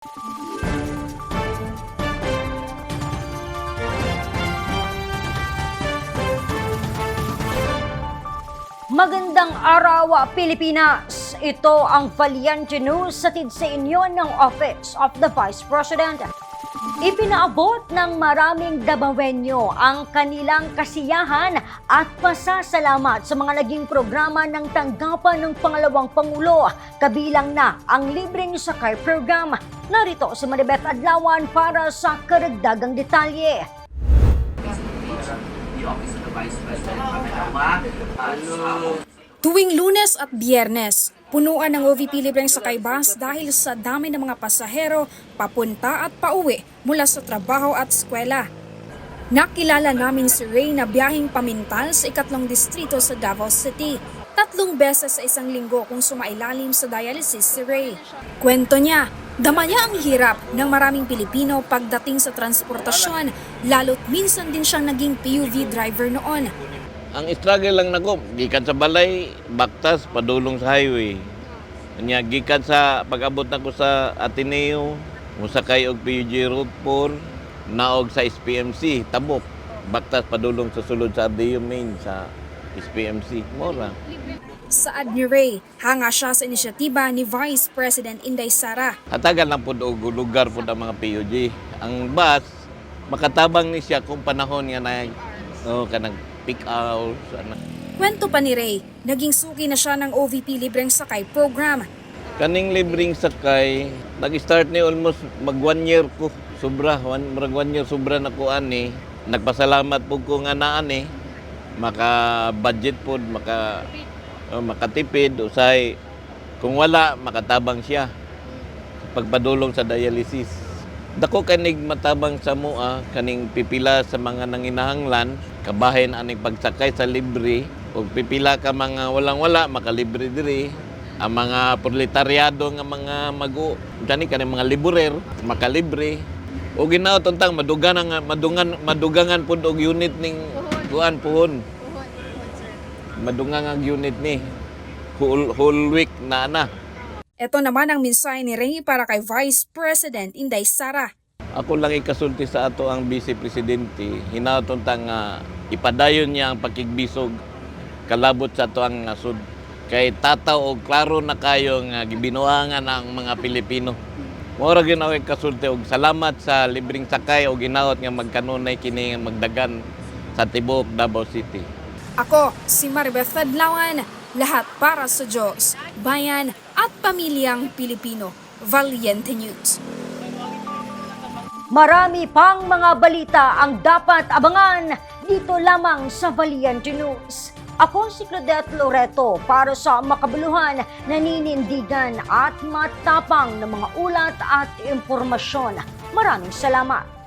Magandang araw, Pilipinas! Ito ang Valiente News sa sa inyo ng Office of the Vice President. Ipinaabot ng maraming Dabawenyo ang kanilang kasiyahan at pasasalamat sa mga naging programa ng tanggapan ng pangalawang Pangulo, kabilang na ang libreng sakay program. Narito si Maribeth Adlawan para sa karagdagang detalye. Tuwing Lunes at Biyernes, punuan ng OVP libreng sakay bus dahil sa dami ng mga pasahero papunta at pauwi mula sa trabaho at eskwela. Nakilala namin si Ray na biyaheng pamintal sa ikatlong distrito sa Davao City. 3 beses sa isang linggo kung sumailalim sa dialysis si Ray. Kwento niya, dama niya ang hirap ng maraming Pilipino pagdating sa transportasyon, lalo't minsan din siyang naging PUV driver noon. Ang struggle lang nako, gikan sa balay, baktas, padulong sa highway. Kanya gikan sa pag-abot nako sa Ateneo, musakay og PUJ Road 4, naog sa SPMC, Tabok. Baktas padulong sa sulod sa Ardeo Main sa SPMC, mora. Saad ni Ray, hanga siya sa inisyatiba ni Vice President Inday Sara. Hatagan lang po og lugar po ang mga PUJ. Ang bus, makatabang ni siya kung panahon nga na kanang pick out. Kwento pa ni Ray, naging suki na siya ng OVP libreng sakay program. Kaning libreng sakay, nag-start ni almost mag 1 year ko. Sobra, marag 1 year sobra na ko ani. Nagpasalamat po ko nga naan maka-budget po, makatipid, usay. Kung wala, makatabang siya. Pagpadulong sa dialysis. Dako kanig matabang sa mua, kaning pipila sa mga nanginahanglan, kabahin aning pagsakay sa libre, o pipila ka mga walang-wala, makalibre diri. Ang mga proletaryado nga mga kaning mga liburer, makalibre. O ginaw tuntang madugangan pud og unit ning kuan puhon. Madungang ang unit ni whole week na. Ito naman ang mensahe ni Ray para kay Vice President Inday Sara. Ako lang ikasulti sa ato ang Vice Presidente, hinaton tang ipadayon niya ang pakigbisog kalabot sa ato ang nasud. Kay tataw og klaro na kayo nga gibinuangan ang mga Pilipino. Mora ginawa kasulti og salamat sa libreng sakay og ginaot nga magkanunay kini nga magdagan sa tibuok Davao City. Ako, si Maribeth Adlawan, lahat para sa Diyos, bayan at pamilyang Pilipino. Valiente News. Marami pang mga balita ang dapat abangan dito lamang sa Valiente News. Ako si Claudette Loreto para sa makabuluhan, naninindigan at matapang na mga ulat at impormasyon. Maraming salamat.